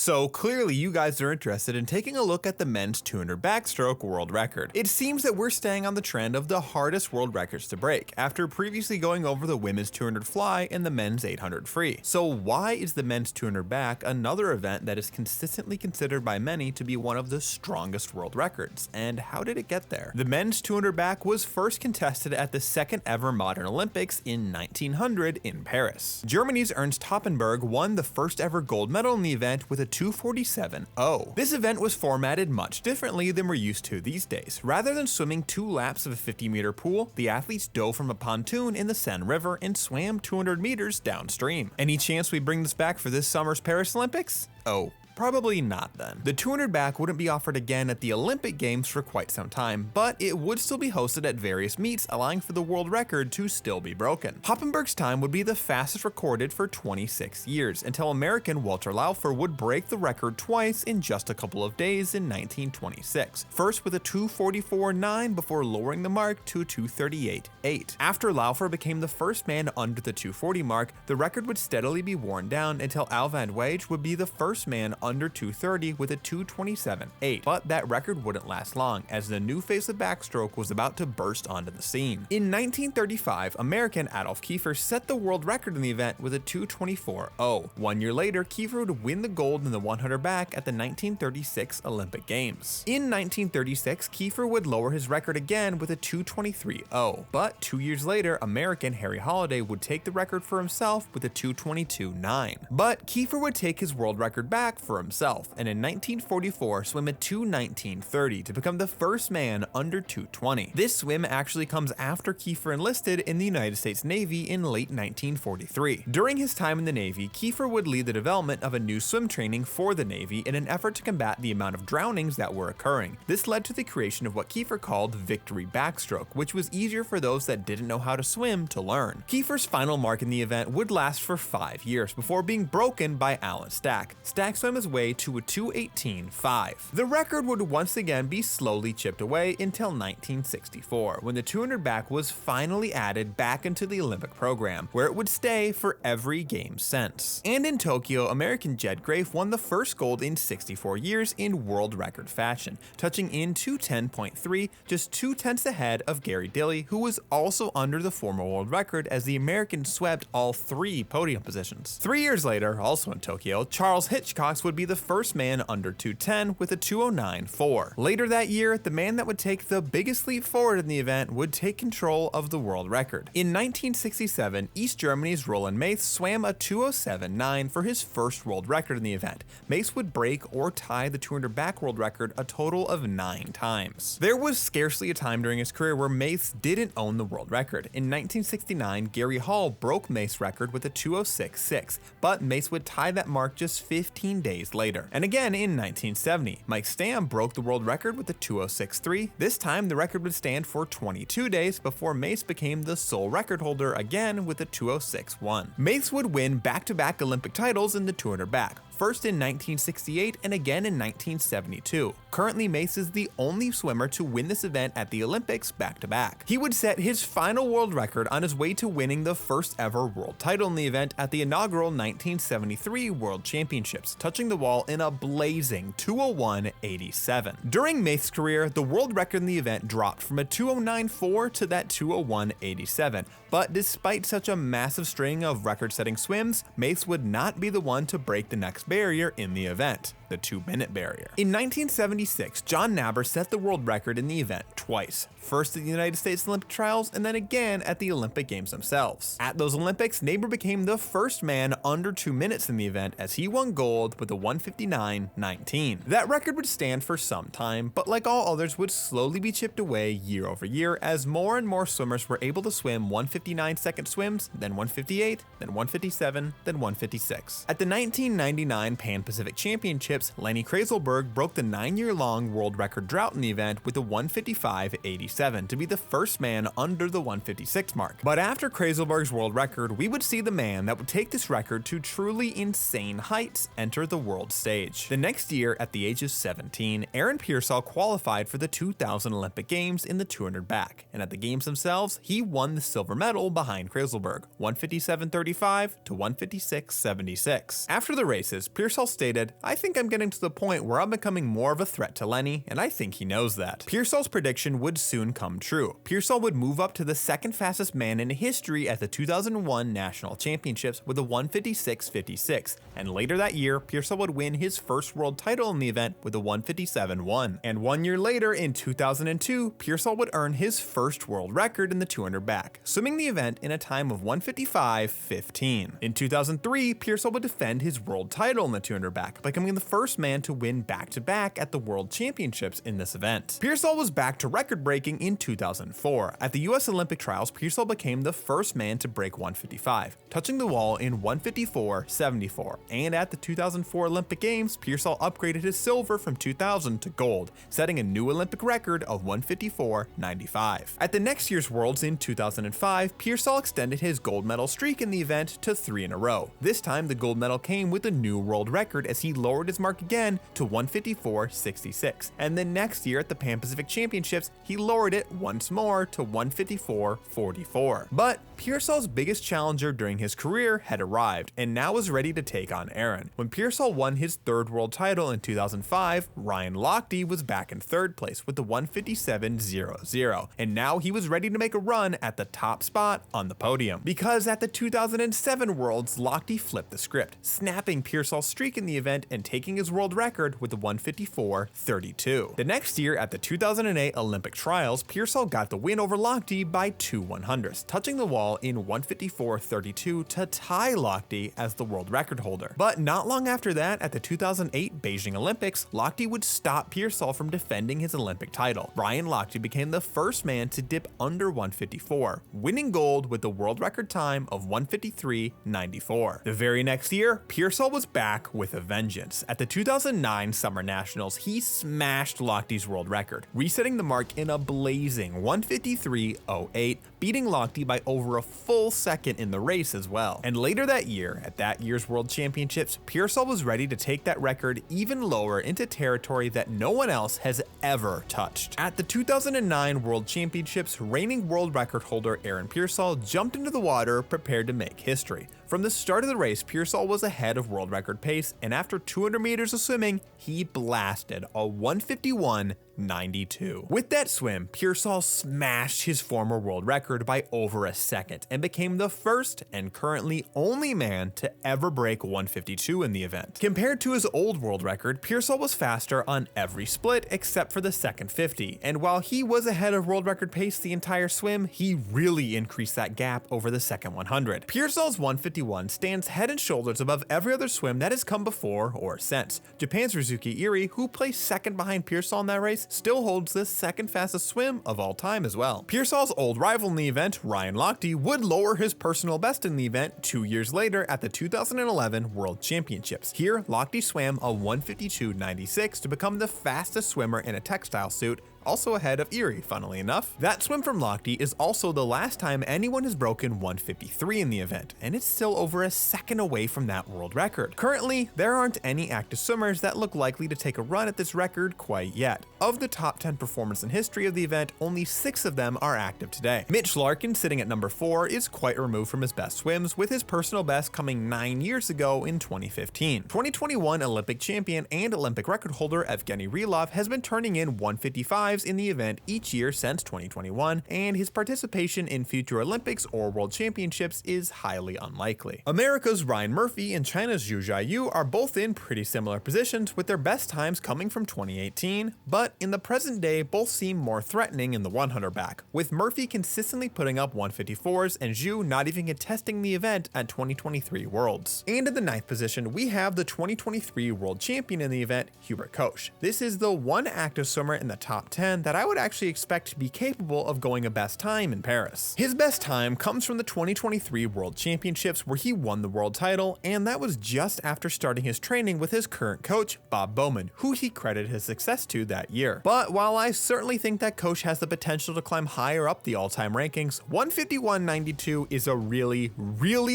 So clearly you guys are interested in taking a look at the men's 200 backstroke world record. It seems that we're staying on the trend of the hardest world records to break, after previously going over the women's 200 fly and the men's 800 free. So why is the men's 200 back another event that is consistently considered by many to be one of the strongest world records, and how did it get there? The men's 200 back was first contested at the second ever modern Olympics in 1900 in Paris. Germany's Ernst Hoppenberg won the first ever gold medal in the event with a 2:47.0. This event was formatted much differently than we're used to these days. Rather than swimming 2 laps of a 50-meter pool, the athletes dove from a pontoon in the Seine River and swam 200 meters downstream. Any chance we bring this back for this summer's Paris Olympics? Oh, probably not then. The 200 back wouldn't be offered again at the Olympic Games for quite some time, but it would still be hosted at various meets, allowing for the world record to still be broken. Hoppenberg's time would be the fastest recorded for 26 years, until American Walter Laufer would break the record twice in just a couple of days in 1926. First with a 2:44.9 before lowering the mark to a 2:38.8. After Laufer became the first man under the 240 mark, the record would steadily be worn down until Al van Wijk would be the first man under 230 with a 2:27.8, but that record wouldn't last long, as the new face of backstroke was about to burst onto the scene. In 1935, American Adolf Kiefer set the world record in the event with a 2:24.0. 1 year later, Kiefer would win the gold in the 100 back at the 1936 Olympic Games. In 1936, Kiefer would lower his record again with a 2:23.0, but 2 years later, American Harry Holiday would take the record for himself with a 2:22.9. But Kiefer would take his world record back for himself, and in 1944 swim a 2:19.30 to become the first man under 2:20. This swim actually comes after Kiefer enlisted in the United States Navy in late 1943. During his time in the Navy, Kiefer would lead the development of a new swim training for the Navy in an effort to combat the amount of drownings that were occurring. This led to the creation of what Kiefer called victory backstroke, which was easier for those that didn't know how to swim to learn. Kiefer's final mark in the event would last for 5 years before being broken by Alan Stack. Stack swam his way to a 2:18.5. The record would once again be slowly chipped away until 1964, when the 200 back was finally added back into the Olympic program, where it would stay for every game since. And in Tokyo, American Jed Grafe won the first gold in 64 years in world record fashion, touching in 2:10.3, just 2/10 ahead of Gary Dilley, who was also under the former world record as the American swept all 3 podium positions. 3 years later, also in Tokyo, Charles Hitchcock would be the first man under 210 with a 2:09.4. Later that year, the man that would take the biggest leap forward in the event would take control of the world record. In 1967, East Germany's Roland Mace swam a 2:07.9 for his first world record in the event. Mace would break or tie the 200 back world record a total of 9 times. There was scarcely a time during his career where Mace didn't own the world record. In 1969, Gary Hall broke Mace's record with a 2:06.6, but Mace would tie that mark just 15 days later. And again in 1970, Mike Stam broke the world record with a 2:06.3. This time the record would stand for 22 days before Mace became the sole record holder again with a 2:06.1. Mace would win back-to-back Olympic titles in the 200 back, first in 1968 and again in 1972. Currently, Mace is the only swimmer to win this event at the Olympics back-to-back. He would set his final world record on his way to winning the first ever world title in the event at the inaugural 1973 World Championships, touching the wall in a blazing 2:01.87. During Mace's career, the world record in the event dropped from a 2:09.4 to that 2:01.87, but despite such a massive string of record-setting swims, Mace would not be the one to break the next barrier in the event, the 2-minute barrier. In 1976, John Naber set the world record in the event twice, first at the United States Olympic Trials and then again at the Olympic Games themselves. At those Olympics, Naber became the first man under 2 minutes in the event as he won gold with a 1:59.19. That record would stand for some time, but like all others would slowly be chipped away year over year as more and more swimmers were able to swim 1:59-second swims, then 1:58, then 1:57, then 1:56. At the 1999 Pan Pacific Championships, Championships, Lenny Krayzelburg broke the 9-year-long world record drought in the event with a 155.87 to be the first man under the 156 mark. But after Krayzelburg's world record, we would see the man that would take this record to truly insane heights enter the world stage. The next year, at the age of 17, Aaron Peirsol qualified for the 2000 Olympic Games in the 200 back, and at the games themselves, he won the silver medal behind Krayzelburg, 157.35 to 156.76. After the races, Peirsol stated, "I think I'm getting to the point where I'm becoming more of a threat to Lenny, and I think he knows that." Peirsol's prediction would soon come true. Peirsol would move up to the second fastest man in history at the 2001 National Championships with a 156.56, and later that year, Peirsol would win his first world title in the event with a 157.1. And 1 year later, in 2002, Peirsol would earn his first world record in the 200 back, swimming the event in a time of 155.15. In 2003, Peirsol would defend his world title in the 200 back, becoming the first man to win back-to-back at the World Championships in this event. Peirsol was back to record-breaking in 2004. At the US Olympic Trials, Peirsol became the first man to break 155, touching the wall in 154.74. And at the 2004 Olympic Games, Peirsol upgraded his silver from 2000 to gold, setting a new Olympic record of 154.95. At the next year's Worlds in 2005, Peirsol extended his gold medal streak in the event to 3 in a row. This time, the gold medal came with a new world record as he lowered his mark again to 154.66. And then next year at the Pan Pacific Championships, he lowered it once more to 154.44. But Peirsol's biggest challenger during his career had arrived, and now was ready to take on Aaron. When Peirsol won his third world title in 2005, Ryan Lochte was back in third place with the 157.00, and now he was ready to make a run at the top spot on the podium. Because at the 2007 Worlds, Lochte flipped the script, snapping Peirsol's streak in the event and taking his world record with the 154.32. The next year at the 2008 Olympic Trials, Peirsol got the win over Lochte by 2 100ths, touching the wall in 154.32 to tie Lochte as the world record holder. But not long after that, at the 2008 Beijing Olympics, Lochte would stop Peirsol from defending his Olympic title. Ryan Lochte became the first man to dip under 154, winning gold with the world record time of 153.94. The very next year, Peirsol was back with a vengeance. At the 2009 Summer Nationals, he smashed Lochte's world record, resetting the mark in a blazing 153.08, beating Lochte by over a full second in the race as well. And later that year, at that year's World Championships, Peirsol was ready to take that record even lower into territory that no one else has ever touched. At the 2009 World Championships, reigning world record holder Aaron Peirsol jumped into the water prepared to make history. From the start of the race, Peirsol was ahead of world record pace, and after 200 meters of swimming, he blasted a 151.92. With that swim, Peirsol smashed his former world record by over a second and became the first and currently only man to ever break 152 in the event. Compared to his old world record, Peirsol was faster on every split except for the second 50, and while he was ahead of world record pace the entire swim, he really increased that gap over the second 100. Peirsol's 151 stands head and shoulders above every other swim that has come before or since. Japan's Rizuki Iri, who placed second behind Peirsol in that race, still holds the second fastest swim of all time as well. Peirsol's old rival in the event, Ryan Lochte, would lower his personal best in the event 2 years later at the 2011 World Championships. Here, Lochte swam a 152.96 to become the fastest swimmer in a textile suit, also ahead of Iri, funnily enough. That swim from Lochte is also the last time anyone has broken 153 in the event, and it's still over a second away from that world record. Currently, there aren't any active swimmers that look likely to take a run at this record quite yet. Of the top 10 performers in history of the event, only 6 of them are active today. Mitch Larkin, sitting at number 4, is quite removed from his best swims, with his personal best coming 9 years ago in 2015. 2021 Olympic champion and Olympic record holder Evgeny Rylov has been turning in 155 in the event each year since 2021, and his participation in future Olympics or World Championships is highly unlikely. America's Ryan Murphy and China's Zhu Jiayu are both in pretty similar positions, with their best times coming from 2018, but in the present day both seem more threatening in the 100 back, with Murphy consistently putting up 154s and Zhu not even contesting the event at 2023 Worlds. And in the 9th position, we have the 2023 World Champion in the event, Hubert Koch. This is the one active swimmer in the top 10 2010 that I would actually expect to be capable of going a best time in Paris. His best time comes from the 2023 World Championships where he won the world title, and that was just after starting his training with his current coach, Bob Bowman, who he credited his success to that year. But while I certainly think that coach has the potential to climb higher up the all-time rankings, 151.92 is a really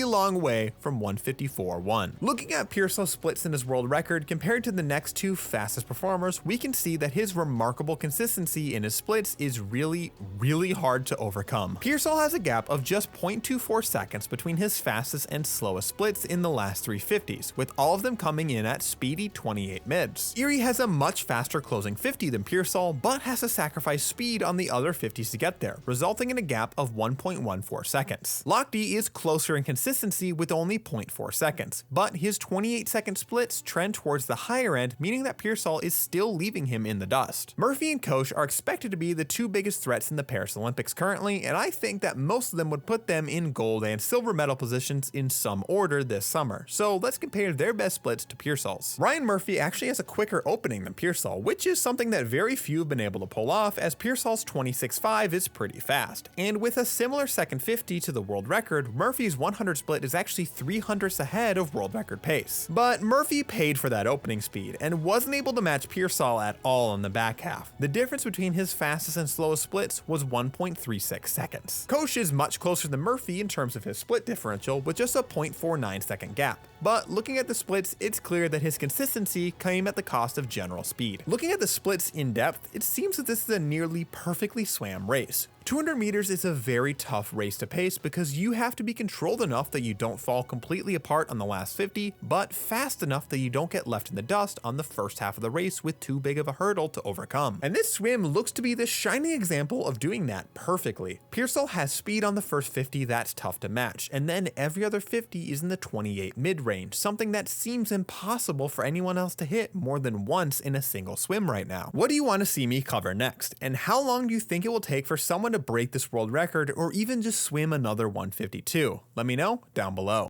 long way from 154.1. Looking at Peirsol's splits in his world record compared to the next two fastest performers, we can see that his remarkable consistency in his splits is really hard to overcome. Peirsol has a gap of just 0.24 seconds between his fastest and slowest splits in the last 350s, with all of them coming in at speedy 28 mids. Erie has a much faster closing 50 than Peirsol, but has to sacrifice speed on the other 50s to get there, resulting in a gap of 1.14 seconds. Lochte is closer in consistency with only 0.4 seconds, but his 28-second splits trend towards the higher end, meaning that Peirsol is still leaving him in the dust. Murphy and Koch are expected to be the two biggest threats in the Paris Olympics currently, and I think that most of them would put them in gold and silver medal positions in some order this summer. So let's compare their best splits to Peirsol's. Ryan Murphy actually has a quicker opening than Peirsol, which is something that very few have been able to pull off, as Peirsol's 26.5 is pretty fast. And with a similar second 50 to the world record, Murphy's 100 split is actually 300ths ahead of world record pace. But Murphy paid for that opening speed and wasn't able to match Peirsol at all in the back half. The difference between his fastest and slowest splits was 1.36 seconds. Koch is much closer than Murphy in terms of his split differential, with just a 0.49 second gap. But looking at the splits, it's clear that his consistency came at the cost of general speed. Looking at the splits in depth, it seems that this is a nearly perfectly swam race. 200 meters is a very tough race to pace because you have to be controlled enough that you don't fall completely apart on the last 50, but fast enough that you don't get left in the dust on the first half of the race with too big of a hurdle to overcome. And this swim looks to be the shining example of doing that perfectly. Peirsol has speed on the first 50 that's tough to match, and then every other 50 is in the 28 mid-range, something that seems impossible for anyone else to hit more than once in a single swim right now. What do you want to see me cover next, and how long do you think it will take for someone to break this world record or even just swim another 152? Let me know down below.